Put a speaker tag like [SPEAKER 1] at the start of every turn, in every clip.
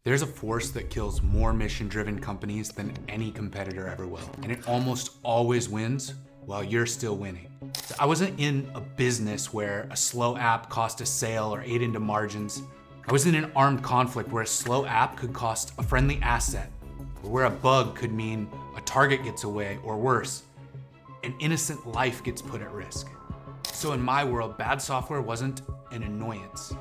[SPEAKER 1] There's a force that kills more mission-driven companies than any competitor ever will, and it almost always wins while you're still winning. So I wasn't in a business where a slow app cost a sale or ate into margins. I was in an armed conflict where a slow app could cost a friendly asset, or where a bug could mean a target gets away, or worse, an innocent life gets put at risk. So in my world, bad software wasn't an annoyance.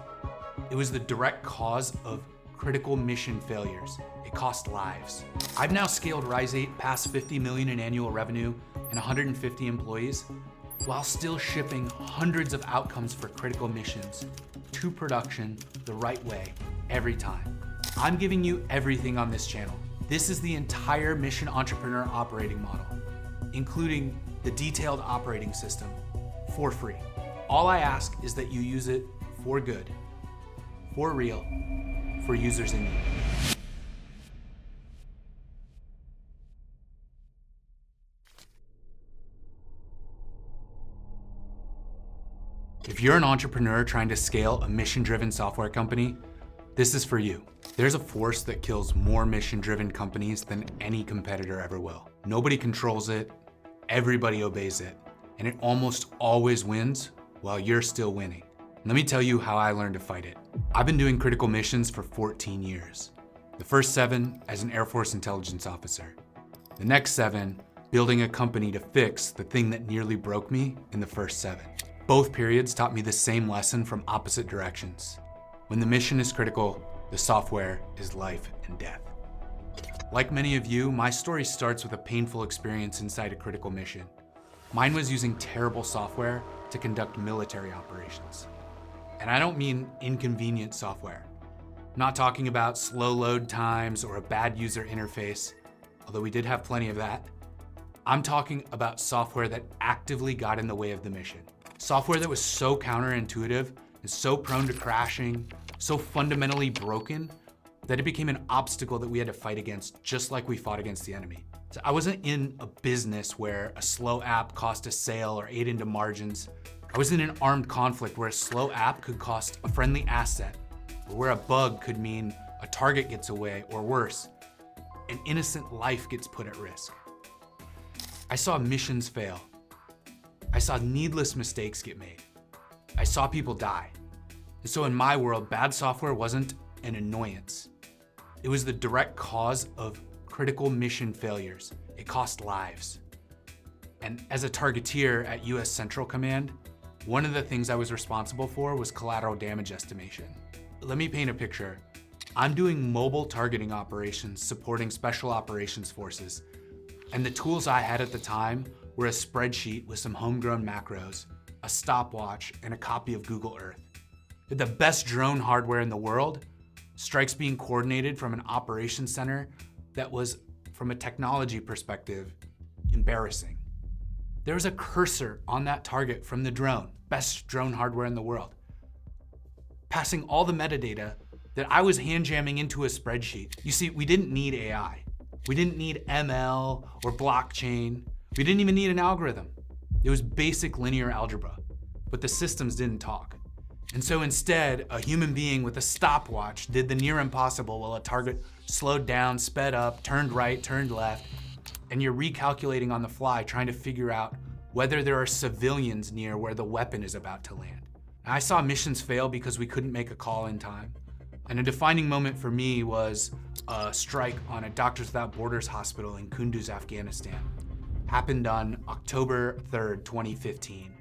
[SPEAKER 1] It was the direct cause of critical mission failures. It cost lives. I've now scaled Rise8 past 50 million in annual revenue and 150 employees, while still shipping hundreds of outcomes for critical missions to production the right way every time. I'm giving you everything on this channel. This is the entire mission entrepreneur operating model, including the detailed operating system, for free. All I ask is that you use it for good, for real, for users in need. If you're an entrepreneur trying to scale a mission-driven software company, this is for you. There's a force that kills more mission-driven companies than any competitor ever will. Nobody controls it, everybody obeys it, and it almost always wins while you're still winning. Let me tell you how I learned to fight it. I've been doing critical missions for 14 years. The first 7 as an Air Force intelligence officer. The next 7 building a company to fix the thing that nearly broke me in the first 7. Both periods taught me the same lesson from opposite directions. When the mission is critical, the software is life and death. Like many of you, my story starts with a painful experience inside a critical mission. Mine was using terrible software to conduct military operations. And I don't mean inconvenient software. I'm not talking about slow load times or a bad user interface, although we did have plenty of that. I'm talking about software that actively got in the way of the mission. Software that was so counterintuitive and so prone to crashing, so fundamentally broken, that it became an obstacle that we had to fight against, just like we fought against the enemy. So I wasn't in a business where a slow app cost a sale or ate into margins. I was in an armed conflict where a slow app could cost a friendly asset, or where a bug could mean a target gets away, or worse, an innocent life gets put at risk. I saw missions fail. I saw needless mistakes get made. I saw people die. And so in my world, bad software wasn't an annoyance. It was the direct cause of critical mission failures. It cost lives. And as a targeteer at US Central Command, one of the things I was responsible for was collateral damage estimation. Let me paint a picture. I'm doing mobile targeting operations supporting special operations forces, and the tools I had at the time were a spreadsheet with some homegrown macros, a stopwatch, and a copy of Google Earth. With the best drone hardware in the world, strikes being coordinated from an operations center that was, from a technology perspective, embarrassing. There was a cursor on that target from the drone, best drone hardware in the world, passing all the metadata that I was hand jamming into a spreadsheet. You see, we didn't need AI. We didn't need ML or blockchain. We didn't even need an algorithm. It was basic linear algebra, but the systems didn't talk. And so instead, a human being with a stopwatch did the near impossible while a target slowed down, sped up, turned right, turned left, and you're recalculating on the fly, trying to figure out whether there are civilians near where the weapon is about to land. And I saw missions fail because we couldn't make a call in time. And a defining moment for me was a strike on a Doctors Without Borders hospital in Kunduz, Afghanistan. Happened on October 3rd, 2015.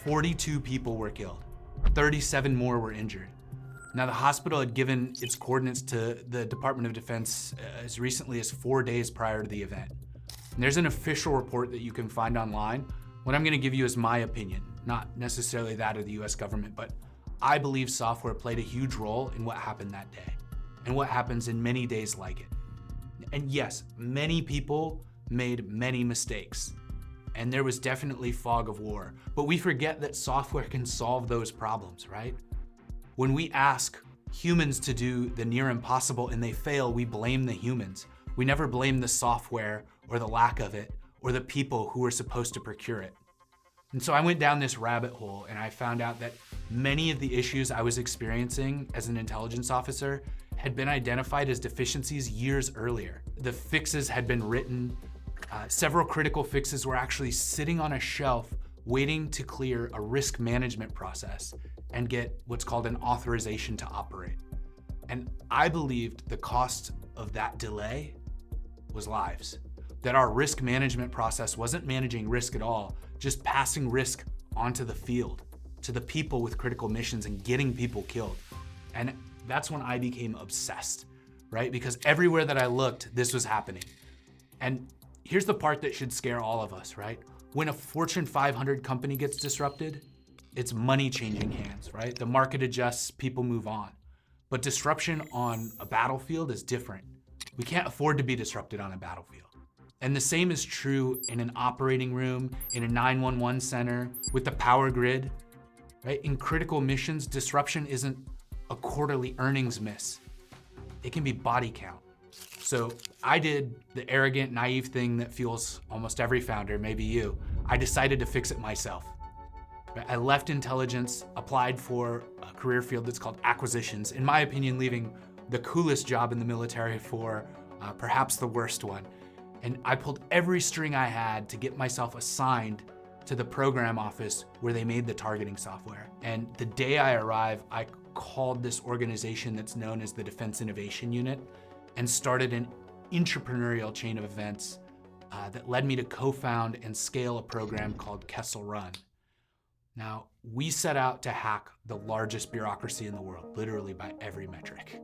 [SPEAKER 1] 42 people were killed. 37 more were injured. Now, the hospital had given its coordinates to the Department of Defense as recently as 4 days prior to the event. And there's an official report that you can find online. What I'm gonna give you is my opinion, not necessarily that of the US government, but I believe software played a huge role in what happened that day and what happens in many days like it. And yes, many people made many mistakes, and there was definitely fog of war, but we forget that software can solve those problems, right? When we ask humans to do the near impossible and they fail, we blame the humans. We never blame the software or the lack of it or the people who were supposed to procure it. And so I went down this rabbit hole and I found out that many of the issues I was experiencing as an intelligence officer had been identified as deficiencies years earlier. The fixes had been written. Several critical fixes were actually sitting on a shelf waiting to clear a risk management process and get what's called an authorization to operate. And I believed the cost of that delay was lives. That our risk management process wasn't managing risk at all, just passing risk onto the field, to the people with critical missions and getting people killed. And that's when I became obsessed, right? Because everywhere that I looked, this was happening. And here's the part that should scare all of us, right? When a Fortune 500 company gets disrupted, it's money changing hands, right? The market adjusts, people move on. But disruption on a battlefield is different. We can't afford to be disrupted on a battlefield. And the same is true in an operating room, in a 911 center, with the power grid, right? In critical missions, disruption isn't a quarterly earnings miss. It can be body count. So I did the arrogant, naive thing that fuels almost every founder, maybe you. I decided to fix it myself. I left intelligence, applied for a career field that's called acquisitions, in my opinion, leaving the coolest job in the military for perhaps the worst one. And I pulled every string I had to get myself assigned to the program office where they made the targeting software. And the day I arrived, I called this organization that's known as the Defense Innovation Unit and started an entrepreneurial chain of events that led me to co-found and scale a program called Kessel Run. Now, we set out to hack the largest bureaucracy in the world, literally by every metric.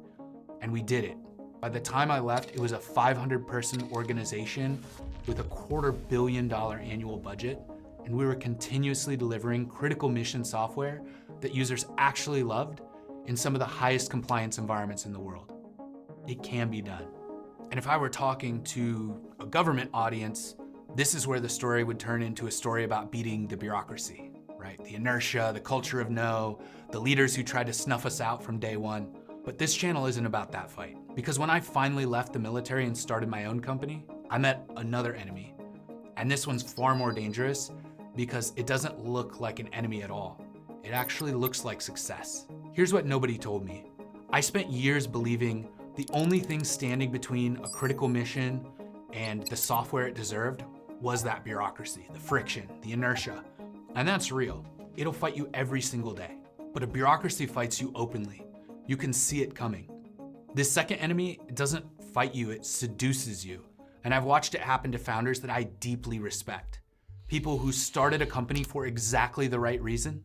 [SPEAKER 1] And we did it. By the time I left, it was a 500-person organization with a $250 million annual budget, and we were continuously delivering critical mission software that users actually loved in some of the highest compliance environments in the world. It can be done. And if I were talking to a government audience, this is where the story would turn into a story about beating the bureaucracy, right? The inertia, the culture of no, the leaders who tried to snuff us out from day one. But this channel isn't about that fight. Because when I finally left the military and started my own company, I met another enemy. And this one's far more dangerous because it doesn't look like an enemy at all. It actually looks like success. Here's what nobody told me. I spent years believing the only thing standing between a critical mission and the software it deserved was that bureaucracy, the friction, the inertia. And that's real. It'll fight you every single day. But a bureaucracy fights you openly. You can see it coming. This second enemy doesn't fight you, it seduces you. And I've watched it happen to founders that I deeply respect. People who started a company for exactly the right reason,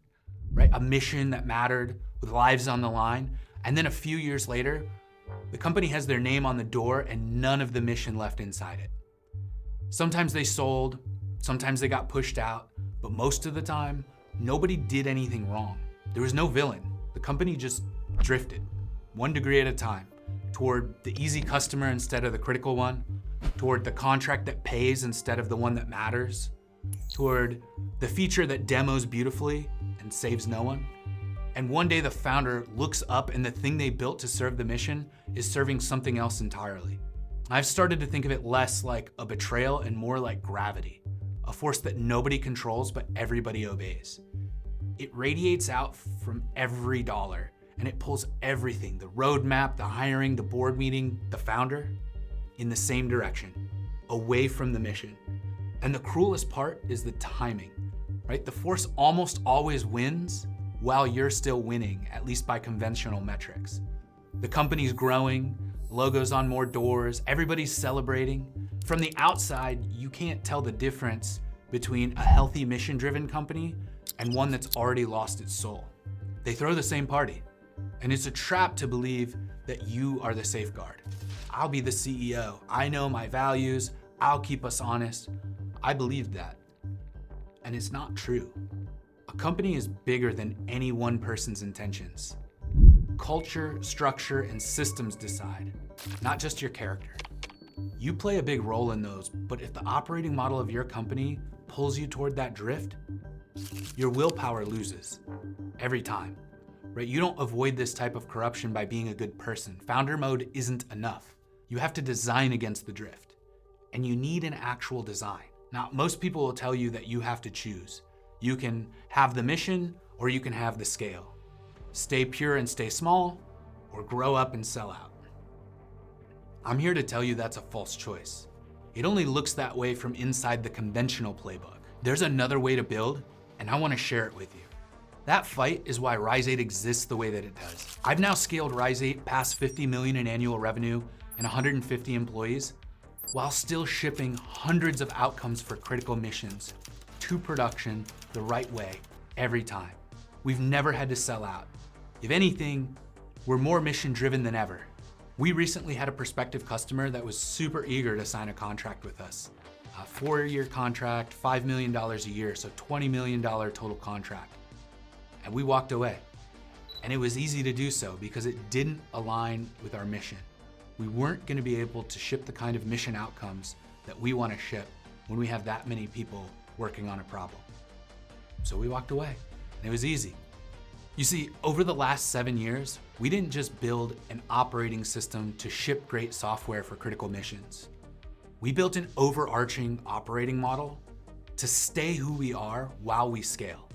[SPEAKER 1] right? A mission that mattered with lives on the line. And then a few years later, the company has their name on the door and none of the mission left inside it. Sometimes they sold, sometimes they got pushed out, but most of the time, nobody did anything wrong. There was no villain. The company just drifted, 1 degree at a time, toward the easy customer instead of the critical one, toward the contract that pays instead of the one that matters, toward the feature that demos beautifully and saves no one. And one day the founder looks up and the thing they built to serve the mission is serving something else entirely. I've started to think of it less like a betrayal and more like gravity, a force that nobody controls but everybody obeys. It radiates out from every dollar and it pulls everything, the roadmap, the hiring, the board meeting, the founder, in the same direction, away from the mission. And the cruelest part is the timing, right? The force almost always wins while you're still winning, at least by conventional metrics. The company's growing, logos on more doors, everybody's celebrating. From the outside, you can't tell the difference between a healthy mission-driven company and one that's already lost its soul. They throw the same party. And it's a trap to believe that you are the safeguard. I'll be the CEO. I know my values. I'll keep us honest. I believed that. And it's not true. A company is bigger than any one person's intentions. Culture, structure, and systems decide, not just your character. You play a big role in those, but if the operating model of your company pulls you toward that drift, your willpower loses every time. Right? You don't avoid this type of corruption by being a good person. Founder mode isn't enough. You have to design against the drift. And you need an actual design. Now, most people will tell you that you have to choose. You can have the mission or you can have the scale. Stay pure and stay small, or grow up and sell out. I'm here to tell you that's a false choice. It only looks that way from inside the conventional playbook. There's another way to build, and I want to share it with you. That fight is why Rise8 exists the way that it does. I've now scaled Rise8 past 50 million in annual revenue and 150 employees, while still shipping hundreds of outcomes for critical missions to production the right way every time. We've never had to sell out. If anything, we're more mission-driven than ever. We recently had a prospective customer that was super eager to sign a contract with us. A 4-year contract, $5 million a year, so $20 million total contract. And we walked away. And it was easy to do so because it didn't align with our mission. We weren't gonna be able to ship the kind of mission outcomes that we wanna ship when we have that many people working on a problem. So we walked away, and it was easy. You see, over the last 7 years, we didn't just build an operating system to ship great software for critical missions. We built an overarching operating model to stay who we are while we scale,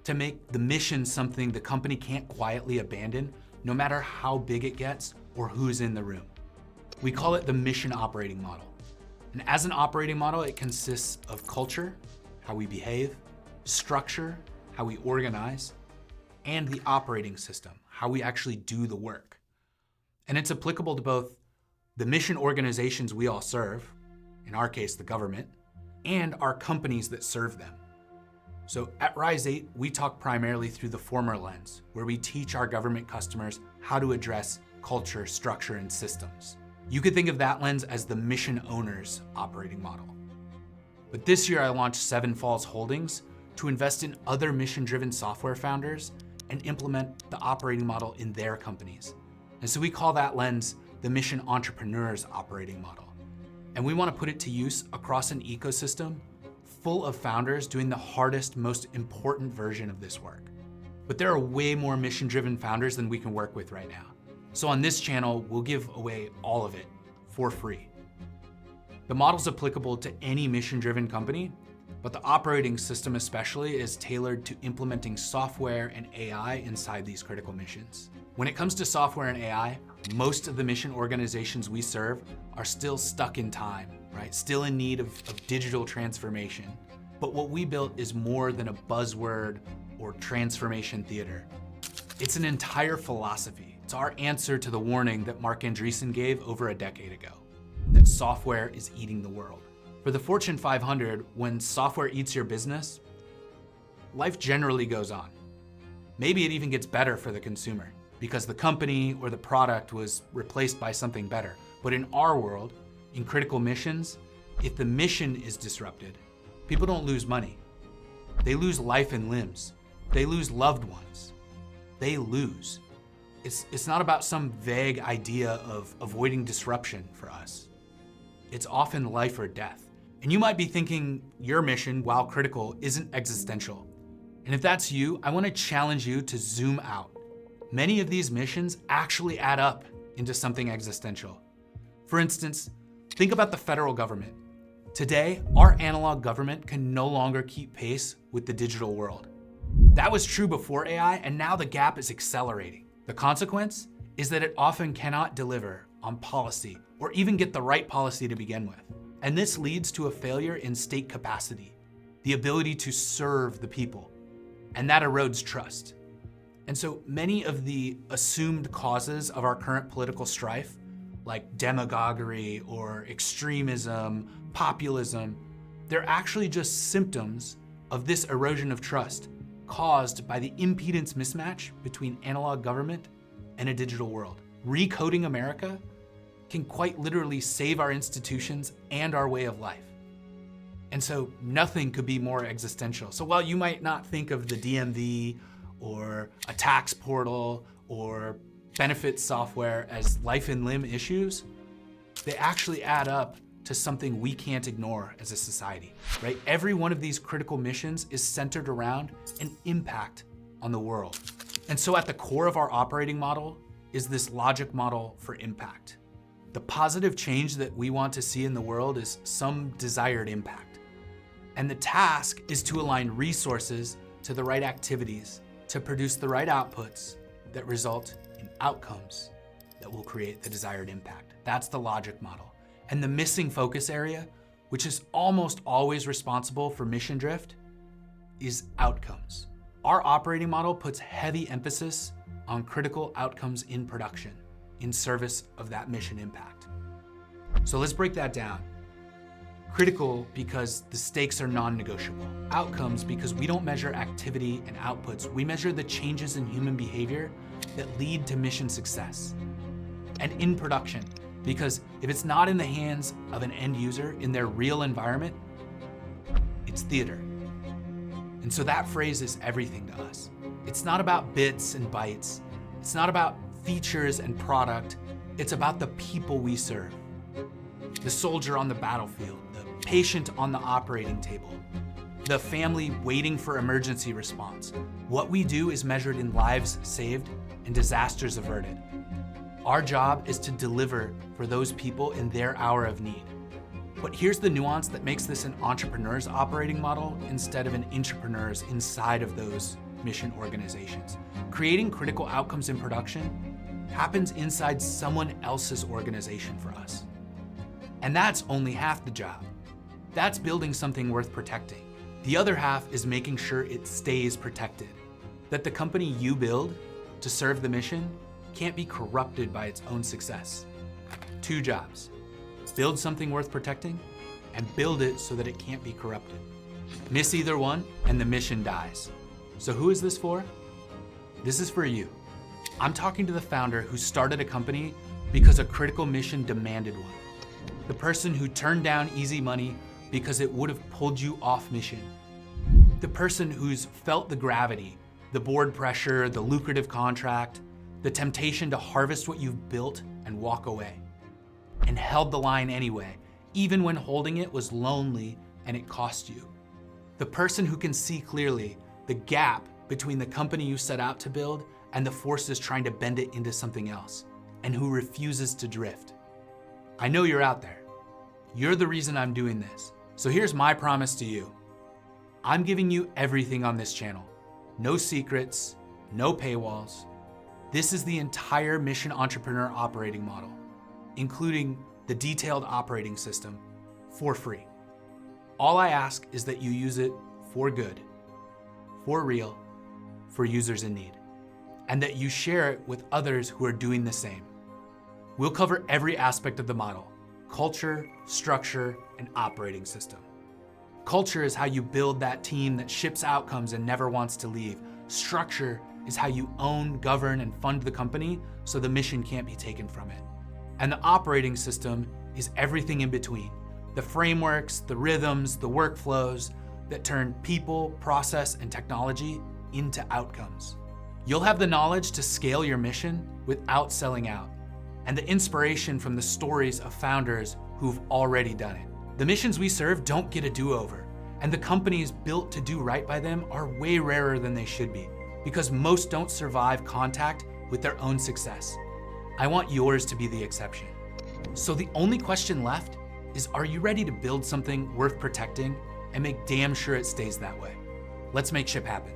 [SPEAKER 1] to make the mission something the company can't quietly abandon, no matter how big it gets or who's in the room. We call it the mission operating model. And as an operating model, it consists of culture, how we behave, structure, how we organize, and the operating system, how we actually do the work. And it's applicable to both the mission organizations we all serve, in our case, the government, and our companies that serve them. So at Rise8, we talk primarily through the former lens, where we teach our government customers how to address culture, structure, and systems. You could think of that lens as the mission owner's operating model. But this year I launched Seven Falls Holdings to invest in other mission-driven software founders and implement the operating model in their companies. And so we call that lens the mission entrepreneur's operating model. And we want to put it to use across an ecosystem full of founders doing the hardest, most important version of this work. But there are way more mission-driven founders than we can work with right now. So on this channel, we'll give away all of it for free. The model's applicable to any mission-driven company, but the operating system especially is tailored to implementing software and AI inside these critical missions. When it comes to software and AI, most of the mission organizations we serve are still stuck in time, right? Still in need of digital transformation. But what we built is more than a buzzword or transformation theater. It's an entire philosophy. It's our answer to the warning that Mark Andreessen gave over a decade ago, that software is eating the world. For the Fortune 500, when software eats your business, life generally goes on. Maybe it even gets better for the consumer because the company or the product was replaced by something better. But in our world, in critical missions, if the mission is disrupted, people don't lose money. They lose life and limbs. They lose loved ones. They lose. It's not about some vague idea of avoiding disruption for us. It's often life or death. And you might be thinking your mission, while critical, isn't existential. And if that's you, I want to challenge you to zoom out. Many of these missions actually add up into something existential. For instance, think about the federal government. Today, our analog government can no longer keep pace with the digital world. That was true before AI, and now the gap is accelerating. The consequence is that it often cannot deliver on policy or even get the right policy to begin with. And this leads to a failure in state capacity, the ability to serve the people, and that erodes trust. And so many of the assumed causes of our current political strife, like demagoguery or extremism, populism, they're actually just symptoms of this erosion of trust caused by the impedance mismatch between analog government and a digital world. Recoding America can quite literally save our institutions and our way of life. And so nothing could be more existential. So while you might not think of the DMV or a tax portal or benefits software as life and limb issues, they actually add up to something we can't ignore as a society, right? Every one of these critical missions is centered around an impact on the world. And so at the core of our operating model is this logic model for impact. The positive change that we want to see in the world is some desired impact. And the task is to align resources to the right activities to produce the right outputs that result in outcomes that will create the desired impact. That's the logic model. And the missing focus area, which is almost always responsible for mission drift, is outcomes. Our operating model puts heavy emphasis on critical outcomes in production, in service of that mission impact. So let's break that down. Critical because the stakes are non-negotiable. Outcomes because we don't measure activity and outputs, we measure the changes in human behavior that lead to mission success. And in production, because if it's not in the hands of an end user in their real environment, it's theater. And so that phrase is everything to us. It's not about bits and bytes. It's not about features and product. It's about the people we serve. The soldier on the battlefield, the patient on the operating table, the family waiting for emergency response. What we do is measured in lives saved and disasters averted. Our job is to deliver for those people in their hour of need. But here's the nuance that makes this an entrepreneur's operating model instead of an intrapreneur's inside of those mission organizations. Creating critical outcomes in production happens inside someone else's organization for us. And that's only half the job. That's building something worth protecting. The other half is making sure it stays protected, that the company you build to serve the mission can't be corrupted by its own success. Two jobs: build something worth protecting and build it so that it can't be corrupted. Miss either one and the mission dies. So who is this for? This is for you. I'm talking to the founder who started a company because a critical mission demanded one. The person who turned down easy money because it would have pulled you off mission. The person who's felt the gravity, the board pressure, the lucrative contract, the temptation to harvest what you've built and walk away, and held the line anyway, even when holding it was lonely and it cost you. The person who can see clearly the gap between the company you set out to build and the forces trying to bend it into something else, and who refuses to drift. I know you're out there. You're the reason I'm doing this. So here's my promise to you. I'm giving you everything on this channel. No secrets, no paywalls. This is the entire Mission Entrepreneur operating model, including the detailed operating system, for free. All I ask is that you use it for good, for real, for users in need, and that you share it with others who are doing the same. We'll cover every aspect of the model: culture, structure, and operating system. Culture is how you build that team that ships outcomes and never wants to leave. Structure is how you own, govern, and fund the company so the mission can't be taken from it. And the operating system is everything in between. The frameworks, the rhythms, the workflows that turn people, process, and technology into outcomes. You'll have the knowledge to scale your mission without selling out, and the inspiration from the stories of founders who've already done it. The missions we serve don't get a do-over, and the companies built to do right by them are way rarer than they should be, because most don't survive contact with their own success. I want yours to be the exception. So the only question left is, are you ready to build something worth protecting and make damn sure it stays that way? Let's make ship happen.